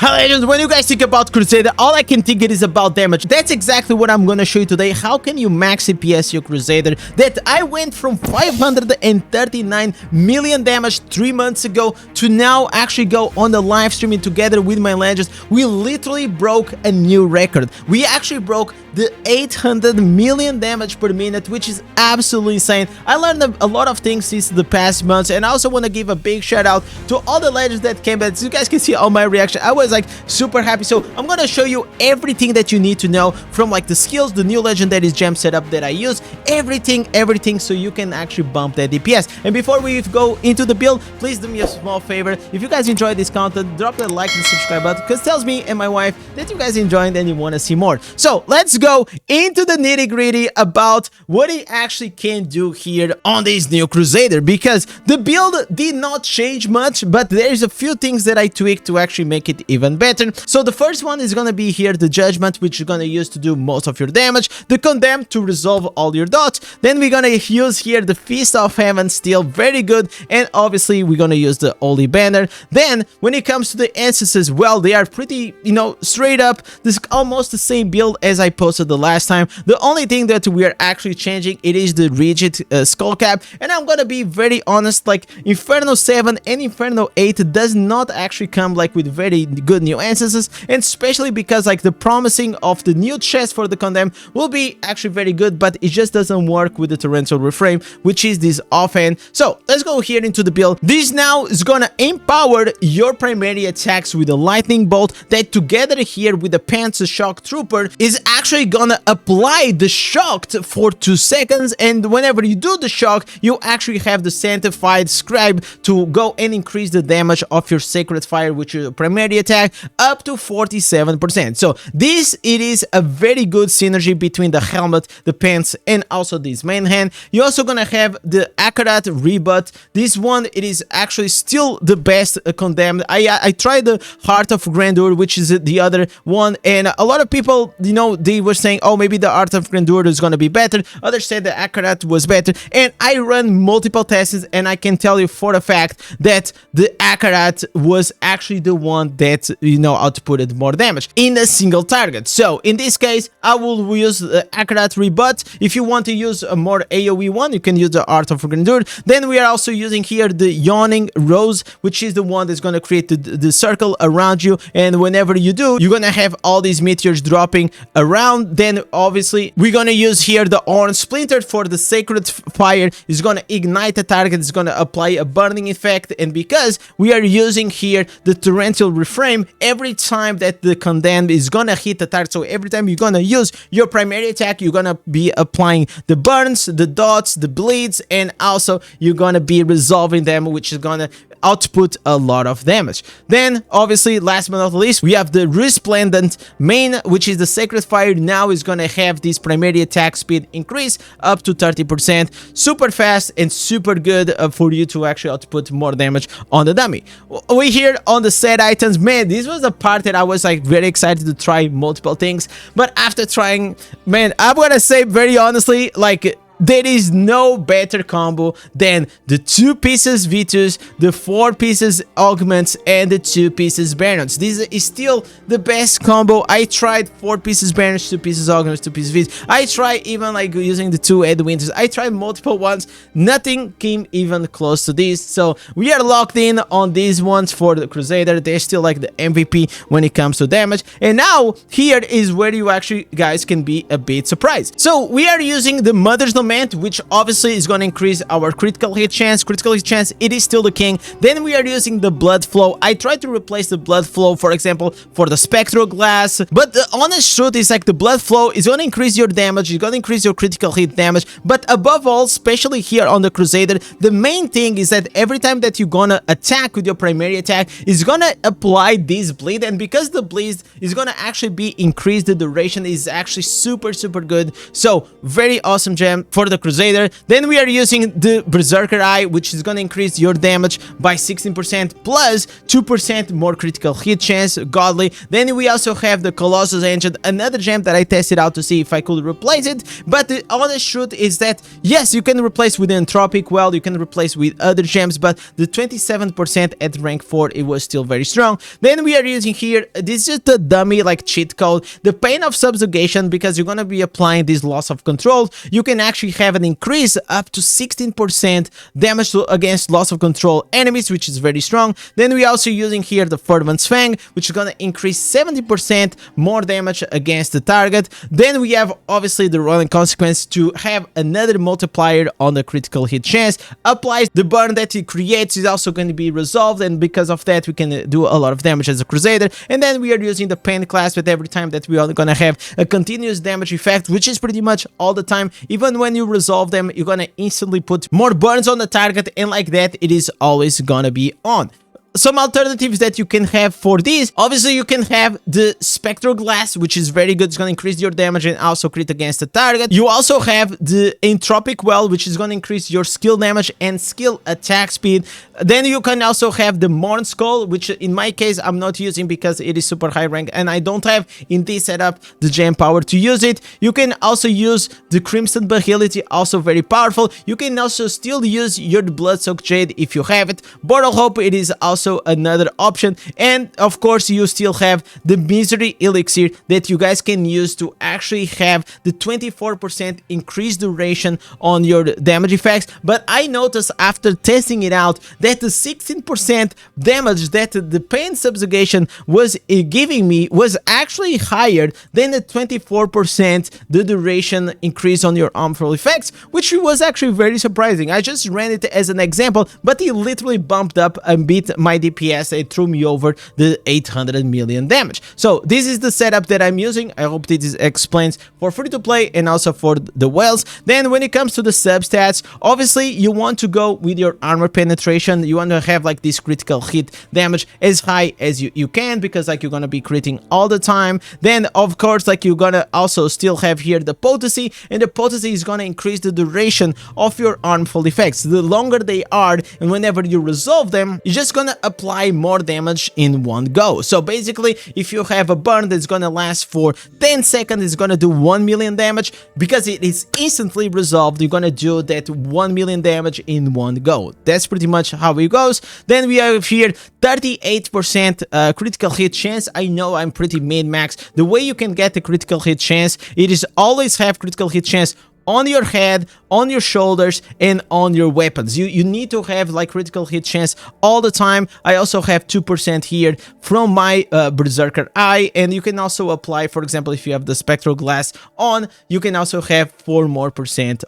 Hi legends, when you guys think about Crusader, all I can think it is about damage. That's exactly what I'm gonna show you today. How can you max DPS your Crusader? That I went from 539 million damage 3 months ago to now actually go on the live streaming together with my legends. We literally broke a new record. We actually broke the 800 million damage per minute, which is absolutely insane. I learned a lot of things since the past months, and I also want to give a big shout out to all the legends that came back. As you guys can see on my reaction, I was like super happy. So I'm gonna show you everything that you need to know, from like the skills, the new legendary gem setup that I use, everything, so you can actually bump that DPS. And before we go into the build, please do me a small favor. If you guys enjoyed this content, drop that like and subscribe button, because it tells me and my wife that you guys enjoyed and you want to see more. So let's go into the nitty-gritty about what it actually can do here on this new Crusader, because the build did not change much, but there's a few things that I tweaked to actually make it even better. So the first one is gonna be here the Judgment, which you're gonna use to do most of your damage, the Condemn to resolve all your dots, then we're gonna use here the Feast of Heaven, still very good, and obviously we're gonna use the Holy Banner. Then when it comes to the instances, well, they are pretty, you know, straight up. This is almost the same build as I posted the last time. The only thing that we are actually changing, it is the rigid skull cap, and I'm gonna be very honest, like Inferno 7 and Inferno 8 does not actually come like with very good new instances, and especially because like the promising of the new chest for the Condemn will be actually very good, but it just doesn't work with the torrential reframe, which is this offhand. So let's go here into the build. This now is gonna empower your primary attacks with a lightning bolt that together here with the Pants Shock Trooper is actually gonna apply the shock for 2 seconds, and whenever you do the shock, you actually have the Sanctified Scribe to go and increase the damage of your Sacred Fire, which is a primary attack, up to 47%. So this, it is a very good synergy between the helmet, the pants, and also this main hand. You're also gonna have the Akarat Rebut. This one, it is actually still the best Condemned. I tried the Heart of Grandeur, which is the other one, and a lot of people, you know, they were saying, oh, maybe the Heart of Grandeur is gonna be better. Others said the Akarat was better, and I ran multiple tests, and I can tell you for a fact that the Akarat was actually the one that, you know, outputted more damage in a single target. So in this case, I will use the Akarat Rebut. If you want to use a more AoE one, you can use the Art of Grandeur. Then we are also using here the Yawning Rose, which is the one that's going to create the circle around you, and whenever you do, you're going to have all these meteors dropping around. Then obviously we're going to use here the Orange Splinter for the Sacred Fire. It's going to ignite the target, it's going to apply a burning effect, and because we are using here the torrential reframe, every time that the Condemned is gonna hit the target, so every time you're gonna use your primary attack, you're gonna be applying the burns, the dots, the bleeds, and also you're gonna be resolving them, which is gonna output a lot of damage. Then obviously, last but not least, we have the Resplendent main, which is the Sacred Fire. Now is gonna have this primary attack speed increase up to 30%, super fast and super good for you to actually output more damage on the dummy. We here on the set items, man, this was the part that I was like very excited to try multiple things, but after trying, man, I'm gonna say very honestly, like, there is no better combo than the 2 pieces Vithus, the 4 pieces Augments, and the 2 pieces Barons. This is still the best combo. I tried 4 pieces Barons, 2 pieces Augments, 2 pieces Vithus. I tried even like using the 2 Edwinters. I tried multiple ones. Nothing came even close to this. So we are locked in on these ones for the Crusader. They're still like the MVP when it comes to damage. And now here is where you actually guys can be a bit surprised. So we are using the Mother's Lament, which obviously is going to increase our critical hit chance. Critical hit chance, it is still the king. Then we are using the Blood Flow. I tried to replace the Blood Flow, for example, for the Spectral Glass, but the honest truth is like the Blood Flow is going to increase your damage, it's going to increase your critical hit damage, but above all, especially here on the Crusader, the main thing is that every time that you're gonna attack with your primary attack, is gonna apply this bleed, and because the bleed is gonna actually be increased, the duration is actually super good. So very awesome gem. For for the Crusader. Then we are using the Berserker Eye, which is gonna increase your damage by 16% plus 2% more critical hit chance, godly. Then we also have the Colossus Engine, another gem that I tested out to see if I could replace it, but the honest truth is that yes, you can replace with the Entropic Well, you can replace with other gems, but the 27% at rank 4, it was still very strong. Then we are using here, this is just a dummy like cheat code, the Pain of Subjugation, because you're gonna be applying this loss of control. You can actually have an increase up to 16% damage against loss of control enemies, which is very strong. Then we also using here the Fervent Fang, which is gonna increase 70% more damage against the target. Then we have obviously the Rolling Consequence to have another multiplier on the critical hit chance. Applies the burn that it creates is also going to be resolved, and because of that we can do a lot of damage as a Crusader. And then we are using the Pain class, but every time that we are gonna have a continuous damage effect, which is pretty much all the time. Even when you resolve them, you're gonna instantly put more burns on the target, and like that it is always gonna be on. Some alternatives that you can have for this, obviously you can have the Spectral Glass, which is very good. It's going to increase your damage and also crit against the target. You also have the Entropic Well, which is going to increase your skill damage and skill attack speed. Then you can also have the Morn Skull, which in my case I'm not using because it is super high rank and I don't have in this setup the gem power to use it. You can also use the Crimson Bahility, also very powerful. You can also still use your Bloodsoaked Jade if you have it. Bottle Hope, it is also another option. And of course you still have the Misery Elixir that you guys can use to actually have the 24% increased duration on your damage effects. But I noticed after testing it out that the 16% damage that the Pain Subjugation was giving me was actually higher than the 24% the duration increase on your harmful effects, which was actually very surprising. I just ran it as an example, but it literally bumped up and beat my DPS. It threw me over the 800 million damage. So this is the setup that I'm using. I hope this explains for free to play and also for the whales. Then when it comes to the substats, obviously you want to go with your armor penetration. You want to have like this critical hit damage as high as you can, because like you're gonna be critting all the time. Then of course like you're gonna also still have here the potency, and the potency is gonna increase the duration of your harmful effects. The longer they are, and whenever you resolve them, you're just gonna apply more damage in one go. So basically if you have a burn that's gonna last for 10 seconds, it's gonna do 1 million damage. Because it is instantly resolved, you're gonna do that 1 million damage in one go. That's pretty much how it goes. Then we have here 38% critical hit chance. I know I'm pretty min-max. The way you can get the critical hit chance, it is always have critical hit chance on your head, on your shoulders, and on your weapons. You need to have like critical hit chance all the time. I also have 2% here from my Berserker Eye, and you can also apply, for example, if you have the Spectral Glass on, you can also have 4% more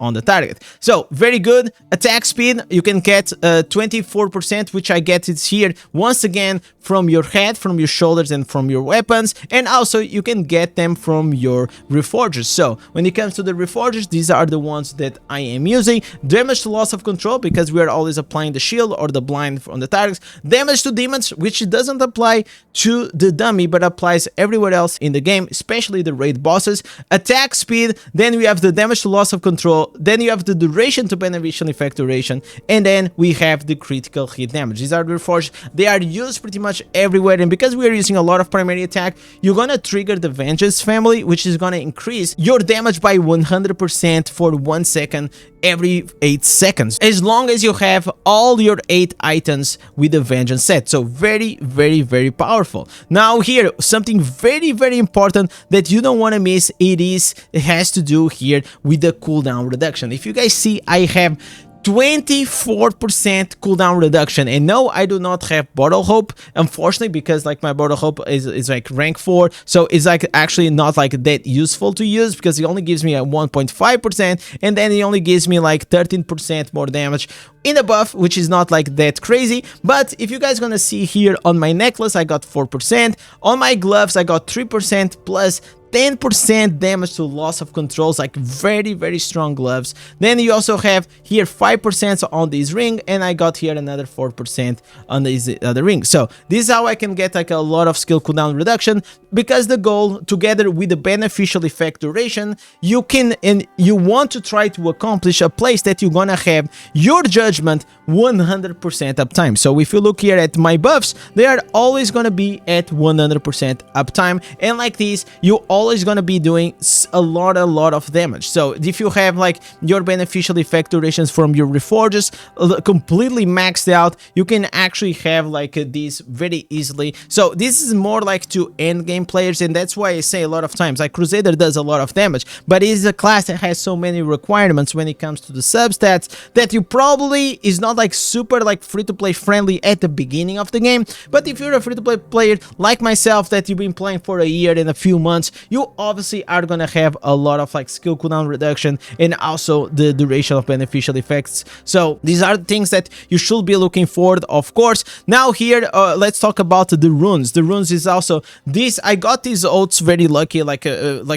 on the target. So very good. Attack speed, you can get 24%, which I get it here once again from your head, from your shoulders, and from your weapons, and also you can get them from your Reforges. So when it comes to the Reforges, these are the ones that I am using. Damage to loss of control, because we are always applying the shield or the blind on the targets. Damage to demons, which doesn't apply to the dummy but applies everywhere else in the game, especially the raid bosses. Attack speed, then we have the damage to loss of control, then you have the duration to beneficial effect duration, and then we have the critical hit damage. These are the reforged. They are used pretty much everywhere, and because we are using a lot of primary attack, you're gonna trigger the Vengeance family, which is gonna increase your damage by 100% for 1 second every 8 seconds, as long as you have all your 8 items with the Vengeance set. So very, very, very powerful. Now here, something very, very important that you don't want to miss, it has to do here with the cooldown reduction. If you guys see, I have 24% cooldown reduction, and no, I do not have Bottle Hope, unfortunately, because like my Bottle Hope is like rank 4, so it's like actually not like that useful to use, because it only gives me a 1.5%, and then it only gives me like 13% more damage in a buff, which is not like that crazy. But if you guys gonna see here on my necklace, I got 4%, on my gloves I got 3% plus 10% damage to loss of controls, like very strong gloves. Then you also have here 5% on this ring, and I got here another 4% on this other ring. So this is how I can get like a lot of skill cooldown reduction, because the goal, together with the beneficial effect duration, you can and you want to try to accomplish a place that you're gonna have your judgment 100% uptime. So if you look here at my buffs, they are always gonna be at 100% uptime, and like this, you're always gonna be doing a lot of damage. So if you have like your beneficial effect durations from your reforges completely maxed out, you can actually have like these very easily. So this is more like to end game players, and that's why I say a lot of times like Crusader does a lot of damage, but it is a class that has so many requirements when it comes to the substats that you probably is not like super like free-to-play friendly at the beginning of the game. But if you're a free-to-play player like myself that you've been playing for a year and a few months, you obviously are gonna have a lot of like skill cooldown reduction and also the duration of beneficial effects. So these are the things that you should be looking forward, of course. Now here, let's talk about the runes. The runes is also this. I got these oats very lucky like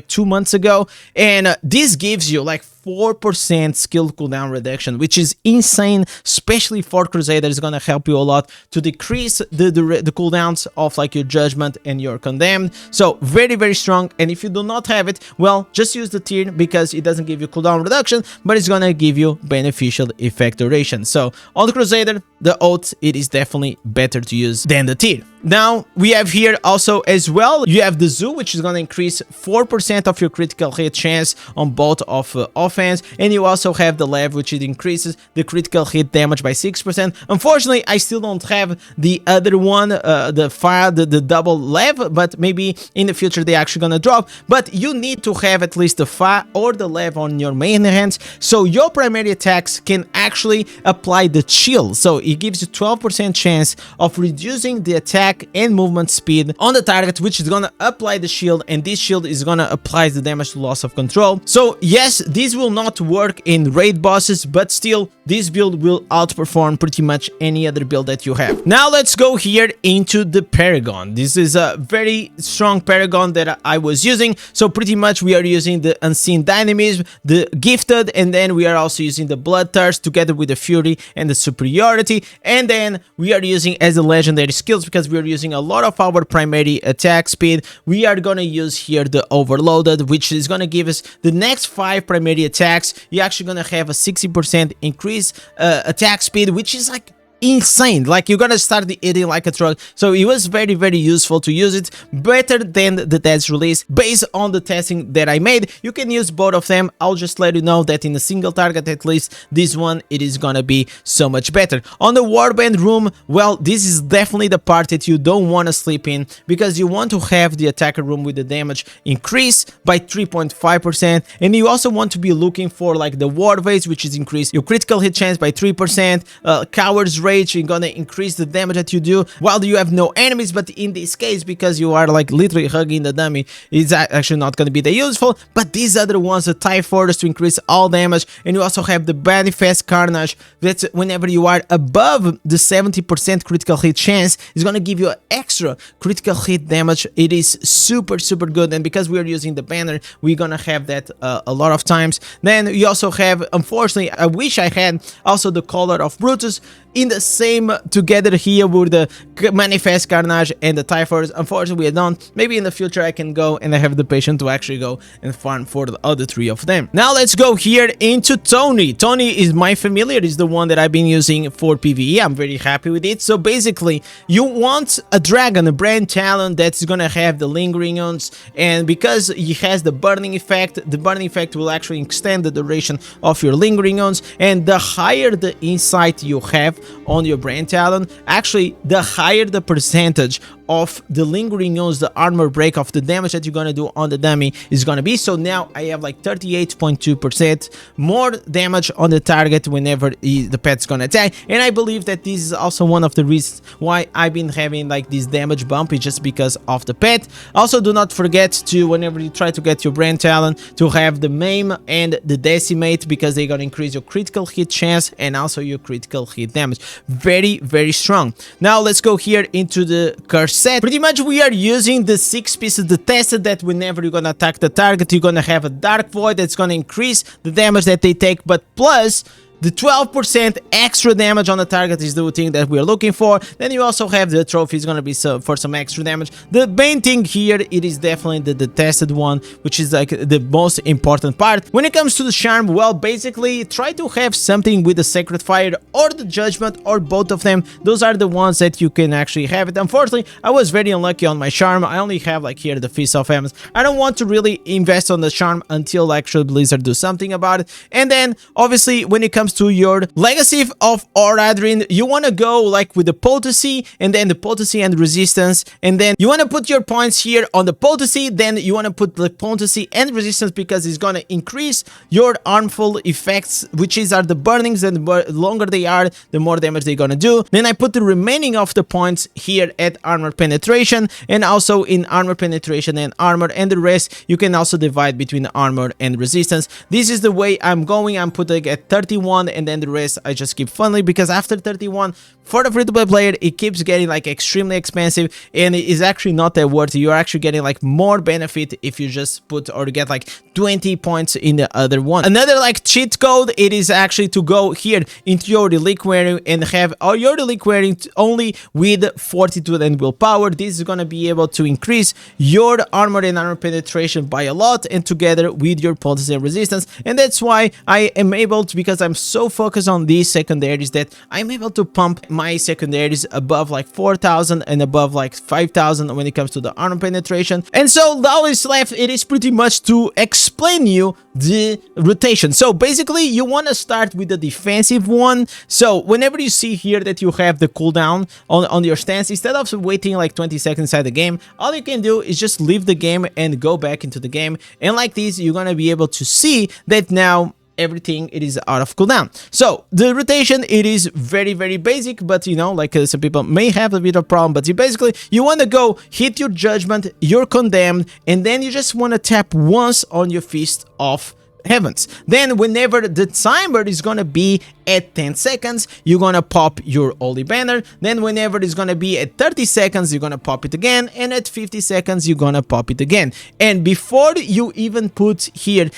2 months ago, and this gives you like 4% skill cooldown reduction, which is insane, especially for Crusader. It's gonna help you a lot to decrease the cooldowns of like your judgment and your condemned. So very strong. And if you do not have it, well, just use the tier, because it doesn't give you cooldown reduction, but it's gonna give you beneficial effect duration. So on the Crusader, the oath, it is definitely better to use than the tier. Now we have here also as well, you have the zoo, which is gonna increase 4% of your critical hit chance on both of offense, and you also have the lev, which it increases the critical hit damage by 6%. Unfortunately, I still don't have the other one, the fire, the double lev, but maybe in the future they're actually gonna drop. But you need to have at least the fire or the lev on your main hands, so your primary attacks can actually apply the chill. So it gives you 12% chance of reducing the attack and movement speed on the target, which is gonna apply the shield, and this shield is gonna apply the damage to loss of control. So yes, this will not work in raid bosses, but still this build will outperform pretty much any other build that you have. Now let's go here into the Paragon. This is a very strong Paragon that I was using. So pretty much we are using the Unseen Dynamism, the Gifted, and then we are also using the Bloodthirst together with the Fury and the Superiority, and then we are using as the legendary skills, because we are using a lot of our primary attack speed. We are gonna use here the Overloaded, which is gonna give us the next 5 primary attacks. You're actually gonna have a 60% increase attack speed, which is like insane. Like you're gonna start eating like a truck. So it was very useful to use it, better than the Dead's release. Based on the testing that I made, you can use both of them. I'll just let you know that in a single target, at least this one, it is gonna be so much better. On the Warband Room, well, this is definitely the part that you don't want to sleep in, because you want to have the attacker room with the damage increase by 3.5%, and you also want to be looking for like the War Vase, which is increase your critical hit chance by 3%, Coward's Rage, you're gonna increase the damage that you do while you have no enemies, but in this case, because you are like literally hugging the dummy, it's actually not gonna be that useful. But these other ones, the TIE Fortress to increase all damage, and you also have the Manifest Carnage, that whenever you are above the 70% critical hit chance, is gonna give you extra critical hit damage. It is super good, and because we are using the banner, we're gonna have that a lot of times. Then you also have, unfortunately, I wish I had also the Collar of Brutus in the same together here with the Manifest Carnage and the TIE Fortress. Unfortunately, we don't. Maybe in the future I can go and I have the patience to actually go and farm for the other 3 of them. Now let's go here into Tony. Tony is my familiar, is the one that I've been using for PvE. I'm very happy with it. So basically, you want a dragon, a brand talent that's gonna have the lingering ones, and because he has the burning effect will actually extend the duration of your lingering ones, and the higher the insight you have on your brand talent, actually the higher the percentage of the lingering ones, the armor break of the damage that you're gonna do on the dummy is gonna be. So now I have like 38.2% more damage on the target whenever the pet's gonna attack, and I believe that this is also one of the reasons why I've been having like this damage bump, is just because of the pet. Also, do not forget to, whenever you try to get your brand talent, to have the Maim and the Decimate, because they're gonna increase your critical hit chance and also your critical hit damage. Very strong. Now let's go here into the Curse set. Pretty much we are using the 6 pieces the tested that whenever you're gonna attack the target, you're gonna have a Dark Void that's gonna increase the damage that they take, but plus the 12% extra damage on the target is the thing that we're looking for. Then you also have the trophy is gonna be for some extra damage. The main thing here, it is definitely the tested one, which is like the most important part. When it comes to the charm, well, basically try to have something with the Sacred Fire or the Judgment or both of them. Those are the ones that you can actually have it. Unfortunately, I was very unlucky on my charm. I only have like here the Feast of Heavens. I don't want to really invest on the charm until actually Blizzard do something about it. And then obviously when it comes to your legacy of Horadrim, you want to go like with the potency and then the potency and resistance, and then you want to put your points here on the potency, then you want to put the potency and resistance because it's going to increase your harmful effects, which are the burnings, and the longer they are, the more damage they're going to do. Then I put the remaining of the points here at armor penetration, and also in armor penetration and armor, and the rest you can also divide between armor and resistance. This is the way I'm going. I'm putting at 31, and then the rest I just keep funneling, because after 31 for the free-to-play player it keeps getting like extremely expensive, and it is actually not that worth it. You're actually getting like more benefit if you just put or get like 20 points in the other one. Another like cheat code, it is actually to go here into your Helliquary and have all your Helliquary only with fortitude and willpower. This is gonna be able to increase your armor and armor penetration by a lot, and together with your potency and resistance. And that's why I am able to, because I'm so focused on these secondaries, that I'm able to pump my secondaries above like 4,000 and above like 5,000 when it comes to the armor penetration. And so all is left, it is pretty much to explain you the rotation. So basically you want to start with the defensive one. So whenever you see here that you have the cooldown on your stance, instead of waiting like 20 seconds inside the game, all you can do is just leave the game and go back into the game, and like this you're gonna be able to see that now everything it is out of cooldown. So the rotation, it is very basic, but you know, like some people may have a bit of problem, but you want to go hit your Judgment, your Condemn, and then you just want to tap once on your Feast of Heavens. Then whenever the timer is gonna be at 10 seconds, you're gonna pop your Holy Banner. Then whenever it's gonna be at 30 seconds, you're gonna pop it again, and at 50 seconds you're gonna pop it again. And before you even put here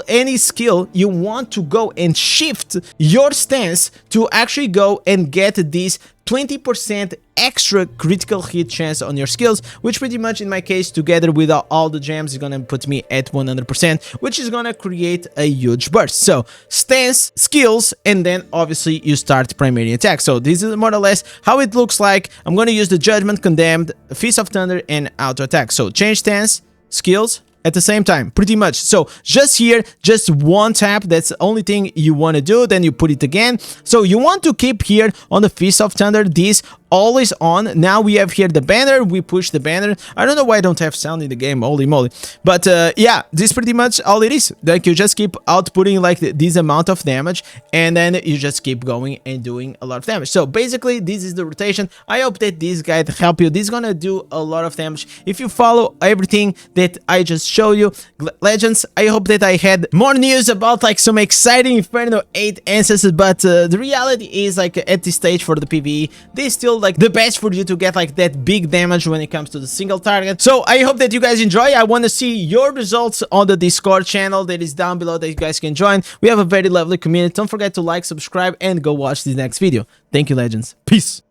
any skill, you want to go and shift your stance to actually go and get this 20% extra critical hit chance on your skills, which pretty much in my case together with all the gems is gonna put me at 100%, which is gonna create a huge burst. So stance, skills, and then obviously you start primary attack. So this is more or less how it looks like. I'm gonna use the Judgment, Condemned, Feast of Thunder, and auto attack. So change stance, skills at the same time, pretty much. So just here, just one tap, that's the only thing you want to do. Then you put it again. So you want to keep here on the Feast of Thunder this always on. Now we have here the banner, we push the banner. I don't know why I don't have sound in the game, holy moly. But yeah, this is pretty much all it is. Like you just keep outputting like this amount of damage, and then you just keep going and doing a lot of damage. So basically this is the rotation. I hope that this guide help you. This is gonna do a lot of damage if you follow everything that I just show you. Legends, I hope that I had more news about like some exciting Inferno 8 instances, but the reality is like at this stage for the PvE, they still like the best for you to get like that big damage when it comes to the single target. So I hope that you guys enjoy. I want to see your results on the Discord channel that is down below that you guys can join. We have a very lovely community. Don't forget to like, subscribe, and go watch the next video. Thank you, legends. Peace.